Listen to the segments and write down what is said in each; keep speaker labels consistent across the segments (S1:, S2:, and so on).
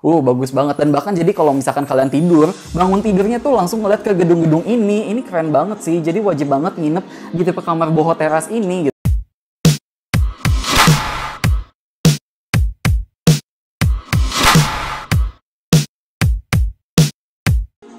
S1: Bagus banget. Dan bahkan jadi kalau misalkan kalian tidur, bangun tidurnya tuh langsung ngeliat ke gedung-gedung ini. Ini keren banget sih. Jadi wajib banget nginep di tipe kamar boho teras ini gitu.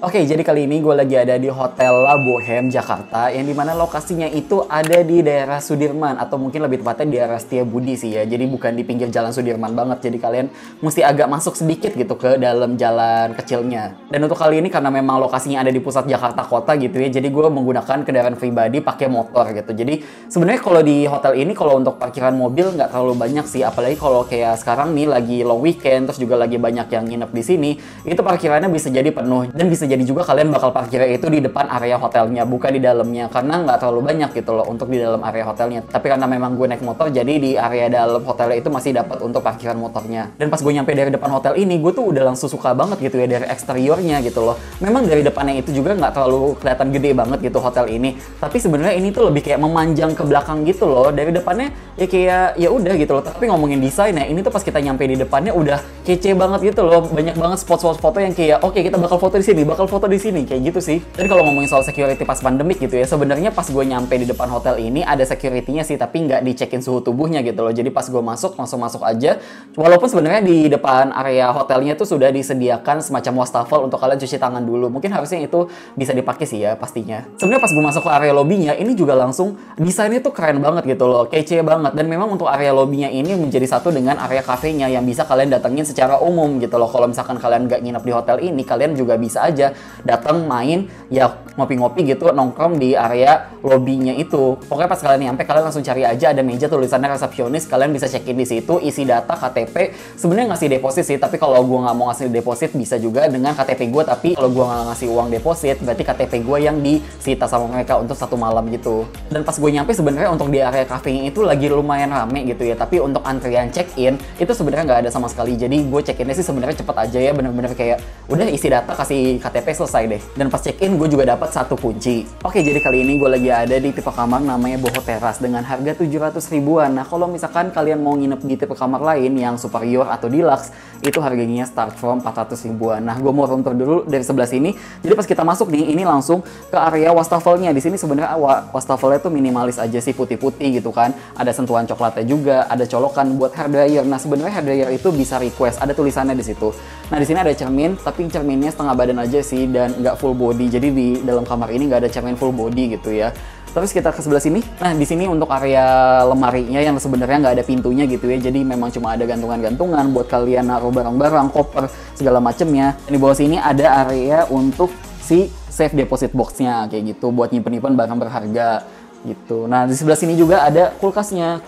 S1: Oke, jadi kali ini gue lagi ada di Hotel La Bohème, Jakarta, yang dimana lokasinya itu ada di daerah Sudirman, atau mungkin lebih tepatnya di daerah Setiabudi sih ya. Jadi bukan di pinggir jalan Sudirman banget, jadi kalian mesti agak masuk sedikit gitu ke dalam jalan kecilnya. Dan untuk kali ini karena memang lokasinya ada di pusat Jakarta Kota gitu ya, jadi gue menggunakan kendaraan pribadi pakai motor gitu. Jadi sebenarnya kalau di hotel ini, kalau untuk parkiran mobil nggak terlalu banyak sih, apalagi kalau kayak sekarang nih lagi long weekend, terus juga lagi banyak yang nginep di sini, itu parkirannya bisa jadi penuh, dan bisa jadi juga kalian bakal parkirnya itu di depan area hotelnya, bukan di dalamnya, karena nggak terlalu banyak gitu loh untuk di dalam area hotelnya. Tapi karena memang gue naik motor, jadi di area dalam hotelnya itu masih dapat untuk parkiran motornya. Dan pas gue nyampe dari depan hotel ini, gue tuh udah langsung suka banget gitu ya dari eksteriornya gitu loh. Memang dari depannya itu juga nggak terlalu kelihatan gede banget gitu hotel ini, tapi sebenarnya ini tuh lebih kayak memanjang ke belakang gitu loh. Dari depannya ya kayak ya udah gitu loh. Tapi ngomongin desain ya, ini tuh pas kita nyampe di depannya udah kece banget gitu loh. Banyak banget spot-spot foto yang kayak oke, kita bakal foto di sini, bakal foto di sini kayak gitu sih. Dan kalau ngomongin soal security pas pandemik gitu ya, sebenarnya pas gue nyampe di depan hotel ini ada security-nya sih, tapi nggak dicekin suhu tubuhnya gitu loh. Jadi pas gue masuk langsung masuk aja. Walaupun sebenarnya di depan area hotelnya tuh sudah disediakan semacam wastafel untuk kalian cuci tangan dulu. Mungkin harusnya itu bisa dipakai sih ya pastinya. Sebenarnya pas gue masuk ke area lobbynya ini juga langsung desainnya tuh keren banget gitu loh, kece banget. Dan memang untuk area lobbynya ini menjadi satu dengan area kafenya yang bisa kalian datengin secara umum gitu loh. Kalau misalkan kalian nggak nginep di hotel ini, kalian juga bisa aja datang main ya ngopi-ngopi gitu, nongkrong di area lobbynya itu. Pokoknya pas kalian nyampe, kalian langsung cari aja, ada meja tulisannya resepsionis, kalian bisa check in di situ, isi data KTP. Sebenarnya ngasih deposit sih, tapi kalau gue nggak mau ngasih deposit bisa juga dengan KTP gue. Tapi kalau gue nggak ngasih uang deposit, berarti KTP gue yang disita sama mereka untuk 1 malam gitu. Dan pas gue nyampe sebenarnya untuk di area kafenya itu lagi lumayan rame gitu ya, tapi untuk antrian check in itu sebenarnya nggak ada sama sekali. Jadi gue check innya sih sebenarnya cepet aja ya, bener-bener kayak udah isi data, kasih KTP, selesai deh. Dan pas check in gue juga dapat 1 kunci. Oke, jadi kali ini gue lagi ada di tipe kamar namanya Boho Teras dengan harga 700 ribuan. Nah, kalau misalkan kalian mau nginep di tipe kamar lain yang superior atau deluxe, itu harganya start from 400 ribuan. Nah, gue mau room tour dulu dari sebelah sini. Jadi pas kita masuk nih, ini langsung ke area wastafelnya. Di sini sebenarnya wastafelnya tuh minimalis aja sih, putih-putih gitu kan. Ada sentuhan coklatnya juga, ada colokan buat hair dryer. Nah, sebenarnya hair dryer itu bisa request, ada tulisannya di situ. Nah, di sini ada cermin, tapi cerminnya setengah badan aja sih dan nggak full body. Jadi di dalam kamar ini nggak ada cermin full body gitu ya. Terus kita ke sebelah sini. Nah, di sini untuk area lemarinya yang sebenarnya nggak ada pintunya gitu ya. Jadi memang cuma ada gantungan-gantungan buat kalian naruh barang-barang, koper, segala macemnya. Dan di bawah sini ada area untuk si safe deposit box-nya kayak gitu buat nyimpen-nyimpen barang berharga gitu. Nah, di sebelah sini juga ada kulkasnya.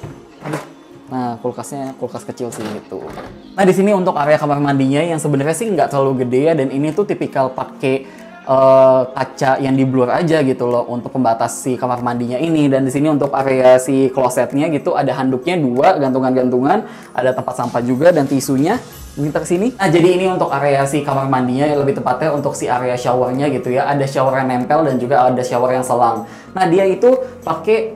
S1: Nah, kulkas kecil sih gitu. Nah, di sini untuk area kamar mandinya yang sebenarnya sih nggak terlalu gede ya, dan ini tuh tipikal pakai kaca yang di blur aja gitu loh untuk pembatas si kamar mandinya ini. Dan di sini untuk area si klosetnya gitu ada handuknya 2, gantungan-gantungan, ada tempat sampah juga dan tisunya. Kita kesini. Nah, jadi ini untuk area si kamar mandinya, lebih tepatnya untuk si area showernya gitu ya. Ada shower yang nempel dan juga ada shower yang selang. Nah, dia itu pakai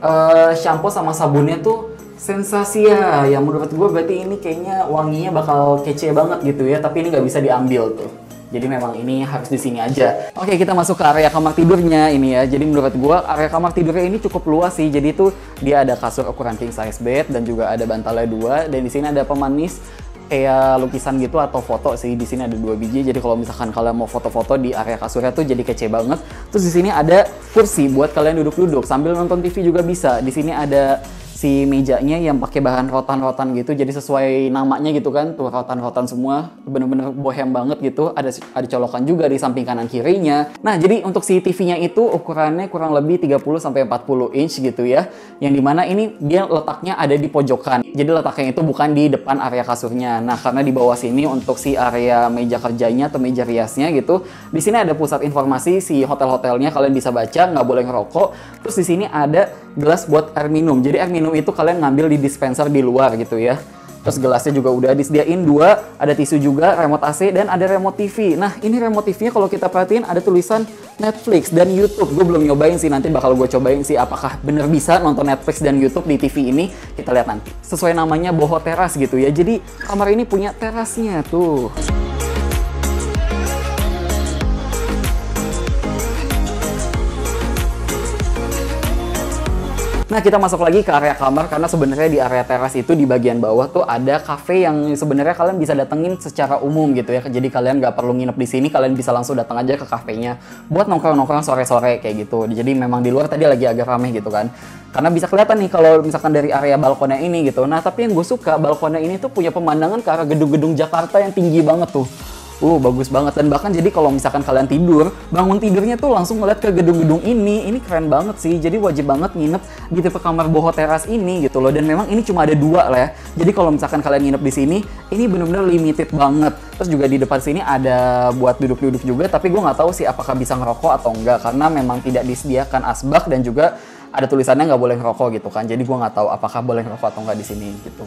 S1: shampoo sama sabunnya tuh Sensasia. Yang menurut gue berarti ini kayaknya wanginya bakal kece banget gitu ya. Tapi ini nggak bisa diambil tuh. Jadi memang ini harus di sini aja. Oke, kita masuk ke area kamar tidurnya ini ya. Jadi menurut gua area kamar tidurnya ini cukup luas sih. Jadi tuh dia ada kasur ukuran king size bed dan juga ada bantalnya 2. Dan di sini ada pemanis kayak lukisan gitu atau foto sih. Di sini ada 2 biji. Jadi kalau misalkan kalian mau foto-foto di area kasurnya tuh jadi kece banget. Terus di sini ada kursi buat kalian duduk-duduk sambil nonton TV juga bisa. Di sini ada si mejanya yang pakai bahan rotan-rotan gitu, jadi sesuai namanya gitu kan, tuh rotan-rotan semua, bener-bener bohem banget gitu. Ada colokan juga di samping kanan kirinya. Nah, jadi untuk si TV-nya itu ukurannya kurang lebih 30-40 inch gitu ya, yang dimana ini dia letaknya ada di pojokan, jadi letaknya itu bukan di depan area kasurnya. Nah, karena di bawah sini untuk si area meja kerjanya atau meja riasnya gitu, di sini ada pusat informasi si hotel-hotelnya, kalian bisa baca, nggak boleh ngerokok. Terus di sini ada gelas buat air minum, jadi air minum itu kalian ngambil di dispenser di luar gitu ya. Terus gelasnya juga udah disediain 2, ada tisu juga, remote AC, dan ada remote TV. Nah, ini remote TV-nya kalau kita perhatiin ada tulisan Netflix dan YouTube. Gue belum nyobain sih, nanti bakal gue cobain sih apakah bener bisa nonton Netflix dan YouTube di TV ini. Kita lihat nanti. Sesuai namanya Boho Teras gitu ya, jadi kamar ini punya terasnya tuh. Nah, kita masuk lagi ke area kamar karena sebenarnya di area teras itu di bagian bawah tuh ada cafe yang sebenarnya kalian bisa datengin secara umum gitu ya. Jadi kalian nggak perlu nginep di sini, kalian bisa langsung datang aja ke kafenya buat nongkrong-nongkrong sore-sore kayak gitu. Jadi memang di luar tadi lagi agak ramai gitu kan. Karena bisa kelihatan nih kalau misalkan dari area balkonnya ini gitu. Nah, tapi yang gue suka balkonnya ini tuh punya pemandangan ke arah gedung-gedung Jakarta yang tinggi banget tuh. Bagus banget. Dan bahkan jadi kalau misalkan kalian tidur, bangun tidurnya tuh langsung ngeliat ke gedung-gedung ini. Ini keren banget sih. Jadi wajib banget nginep di tipe kamar boho teras ini gitu loh. Dan memang ini cuma ada 2 lah ya. Jadi kalau misalkan kalian nginep di sini, ini bener-bener limited banget. Terus juga di depan sini ada buat duduk-duduk juga. Tapi gue nggak tahu sih apakah bisa ngerokok atau enggak. Karena memang tidak disediakan asbak dan juga ada tulisannya nggak boleh ngerokok gitu kan. Jadi gue nggak tahu apakah boleh ngerokok atau nggak di sini gitu.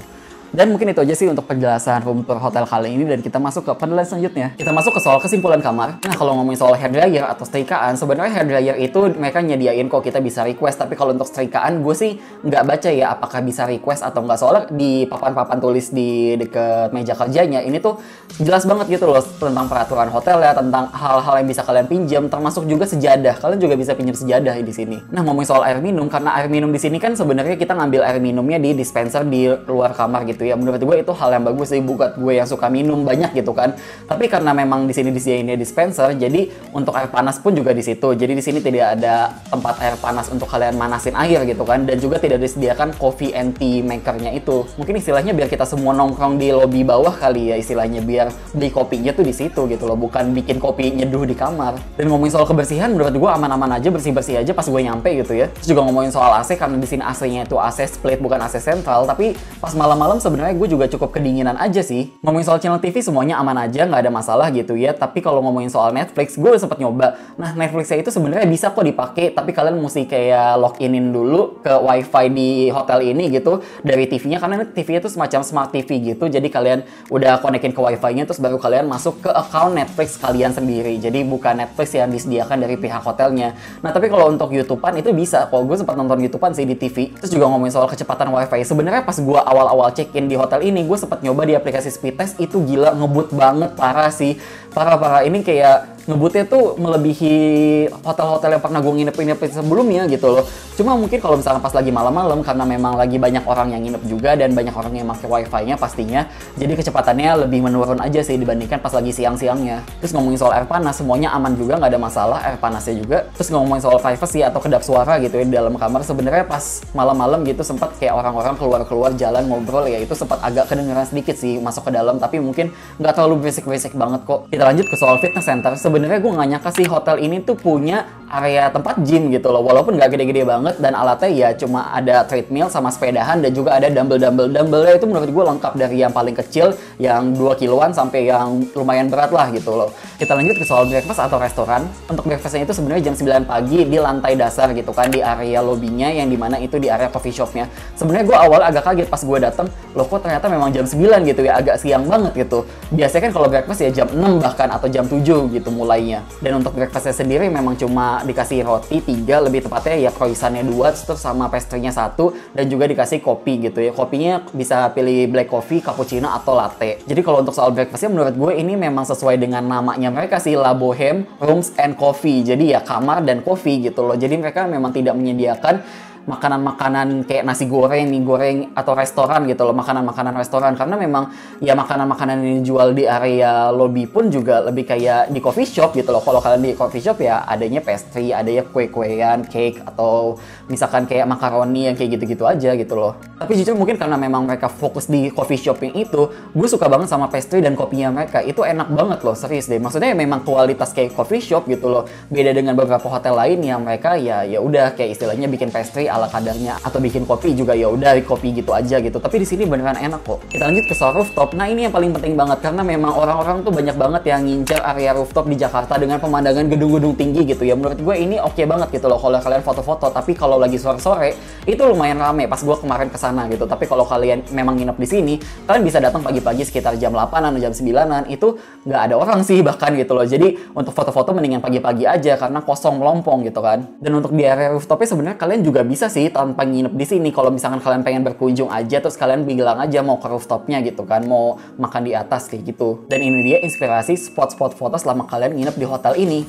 S1: Dan mungkin itu aja sih untuk penjelasan room tour hotel kali ini, dan kita masuk ke penjelasan selanjutnya. Kita masuk ke soal kesimpulan kamar. Nah, kalau ngomongin soal hair dryer atau setrikaan, sebenarnya hair dryer itu mereka nyediain kok, kita bisa request. Tapi kalau untuk setrikaan, gue sih nggak baca ya apakah bisa request atau nggak. Soalnya di papan-papan tulis di deket meja kerjanya, ini tuh jelas banget gitu loh tentang peraturan hotel ya, tentang hal-hal yang bisa kalian pinjam, termasuk juga sejadah. Kalian juga bisa pinjam sejadah di sini. Nah, ngomongin soal air minum, karena air minum di sini kan sebenarnya kita ngambil air minumnya di dispenser di luar kamar gitu ya. Menurut gue itu hal yang bagus sih buat gue yang suka minum banyak gitu kan. Tapi karena memang di sini disediainnya dispenser, jadi untuk air panas pun juga di situ. Jadi di sini tidak ada tempat air panas untuk kalian manasin air gitu kan, dan juga tidak disediakan coffee and tea makernya itu. Mungkin istilahnya biar kita semua nongkrong di lobi bawah kali ya, istilahnya biar beli kopinya tuh di situ gitu loh, bukan bikin kopi nyeduh di kamar. Dan ngomongin soal kebersihan, menurut gue aman-aman aja, bersih-bersih aja pas gue nyampe gitu ya. Terus juga ngomongin soal AC, karena di sini AC-nya itu AC split bukan AC sentral, tapi pas malam-malam sebenarnya gue juga cukup kedinginan aja sih. Ngomongin soal channel TV semuanya aman aja, nggak ada masalah gitu ya. Tapi kalau ngomongin soal Netflix, gue sempet nyoba. Nah, Netflixnya itu sebenarnya bisa kok dipakai, tapi kalian mesti kayak loginin dulu ke wifi di hotel ini gitu dari TV-nya, karena TV-nya itu semacam smart TV gitu. Jadi kalian udah konekin ke wifi-nya, terus baru kalian masuk ke account Netflix kalian sendiri. Jadi bukan Netflix yang disediakan dari pihak hotelnya. Nah, tapi kalau untuk YouTube-an itu bisa kok. Gue sempat nonton YouTube-an sih di TV. Terus juga ngomongin soal kecepatan wifi. Sebenarnya pas gue awal-awal check-in di hotel ini, gue sempat nyoba di aplikasi speed test, itu gila ngebut banget, parah sih. Parah ini kayak ngebutnya tuh melebihi hotel-hotel yang pernah gue nginep sebelumnya gitu loh. Cuma mungkin kalau misalkan pas lagi malam-malam, karena memang lagi banyak orang yang nginep juga dan banyak orang yang pakai wifi-nya pastinya, jadi kecepatannya lebih menurun aja sih dibandingkan pas lagi siang-siangnya. Terus ngomongin soal air panas, semuanya aman juga, nggak ada masalah air panasnya juga. Terus ngomongin soal privacy atau kedap suara gitu ya di dalam kamar, sebenarnya pas malam-malam gitu sempat kayak orang-orang keluar-keluar jalan ngobrol ya, itu sempat agak kedengeran sedikit sih masuk ke dalam, tapi mungkin nggak terlalu berisik-berisik banget kok. Kita lanjut ke soal fitness center. Sebenarnya gue nggak nyangka sih hotel ini tuh punya area tempat gym gitu loh, walaupun nggak gede-gede banget, dan alatnya ya cuma ada treadmill sama sepedahan, dan juga ada dumbbellnya itu menurut gue lengkap, dari yang paling kecil yang 2 kiloan sampai yang lumayan berat lah gitu loh. Kita lanjut ke soal breakfast atau restoran. Untuk breakfastnya itu sebenarnya jam 9 pagi di lantai dasar gitu kan, di area lobbynya yang dimana itu di area coffee shopnya. Sebenarnya gue awal agak kaget pas gue dateng, loh kok ternyata memang jam 9 gitu ya, agak siang banget gitu. Biasanya kan kalau breakfast ya jam 6 bahkan atau jam 7 gitu mulainya. Dan untuk breakfastnya sendiri memang cuma dikasih roti 3, lebih tepatnya ya croissantnya 2, terus sama pastry-nya 1, dan juga dikasih kopi gitu ya. Kopinya bisa pilih black coffee, cappuccino, atau latte. Jadi kalau untuk soal breakfastnya menurut gue ini memang sesuai dengan namanya mereka sih, La Bohème Rooms and Coffee. Jadi ya kamar dan kopi gitu loh. Jadi mereka memang tidak menyediakan makanan-makanan kayak nasi goreng, mie goreng, atau restoran gitu loh, makanan-makanan restoran. Karena memang ya makanan-makanan yang dijual di area lobby pun juga lebih kayak di coffee shop gitu loh. Kalau kalian di coffee shop ya adanya pastry, adanya kue-kuean, cake, atau misalkan kayak makaroni yang kayak gitu-gitu aja gitu loh. Tapi jujur mungkin karena memang mereka fokus di coffee shop yang itu, gue suka banget sama pastry dan kopinya mereka. Itu enak banget loh, serius deh. Maksudnya memang kualitas kayak coffee shop gitu loh. Beda dengan beberapa hotel lain yang mereka ya udah kayak istilahnya bikin pastry ala kadarnya, atau bikin kopi juga ya udah kopi gitu aja gitu. Tapi di sini beneran enak kok. Kita lanjut ke soal rooftop. Nah, ini yang paling penting banget, karena memang orang-orang tuh banyak banget yang ngincer area rooftop di Jakarta dengan pemandangan gedung-gedung tinggi gitu ya. Menurut gue ini oke banget gitu loh kalau kalian foto-foto. Tapi kalau lagi sore-sore itu lumayan rame pas gue kemarin kesana gitu. Tapi kalau kalian memang nginep di sini, kalian bisa datang pagi-pagi sekitar jam 8-an atau jam 9-an, itu nggak ada orang sih bahkan gitu loh. Jadi untuk foto-foto mendingan pagi-pagi aja karena kosong melompong gitu kan. Dan untuk di area rooftopnya sebenarnya kalian juga bisa sih tanpa nginep di sini. Kalau misalkan kalian pengen berkunjung aja, terus kalian bilang aja mau ke rooftopnya gitu kan, mau makan di atas kayak gitu. Dan ini dia inspirasi spot-spot foto selama kalian nginep di hotel ini.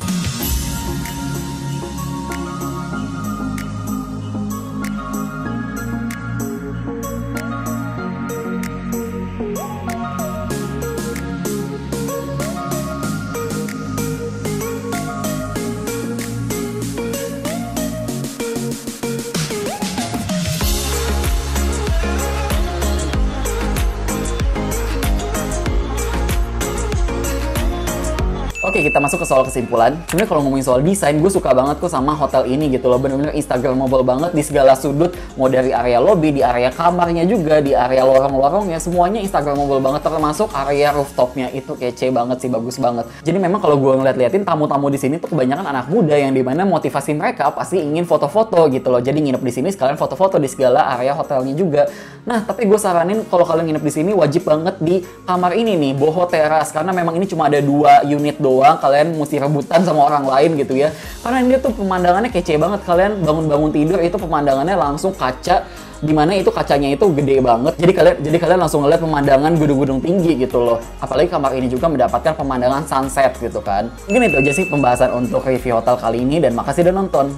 S1: Oke, kita masuk ke soal kesimpulan. Sebenarnya kalau ngomongin soal desain, gue suka banget kok sama hotel ini gitu loh. Bener-bener instagramable banget di segala sudut. Mau dari area lobby, di area kamarnya juga, di area lorong-lorongnya. Semuanya instagramable banget. Termasuk area rooftopnya itu kece banget sih, bagus banget. Jadi memang kalau gue ngeliat-liatin tamu-tamu di sini tuh kebanyakan anak muda yang dimana motivasi mereka pasti ingin foto-foto gitu loh. Jadi nginep di sini sekalian foto-foto di segala area hotelnya juga. Nah, tapi gue saranin kalau kalian nginep di sini wajib banget di kamar ini nih, Boho Teras, karena memang ini cuma ada 2 unit doang, kalian mesti rebutan sama orang lain gitu ya. Karena ini tuh pemandangannya kece banget, kalian bangun-bangun tidur itu pemandangannya langsung kaca, dimana itu kacanya itu gede banget. Jadi kalian langsung ngeliat pemandangan gedung-gedung tinggi gitu loh. Apalagi kamar ini juga mendapatkan pemandangan sunset gitu kan. Mungkin itu aja sih pembahasan untuk review hotel kali ini dan makasih udah nonton.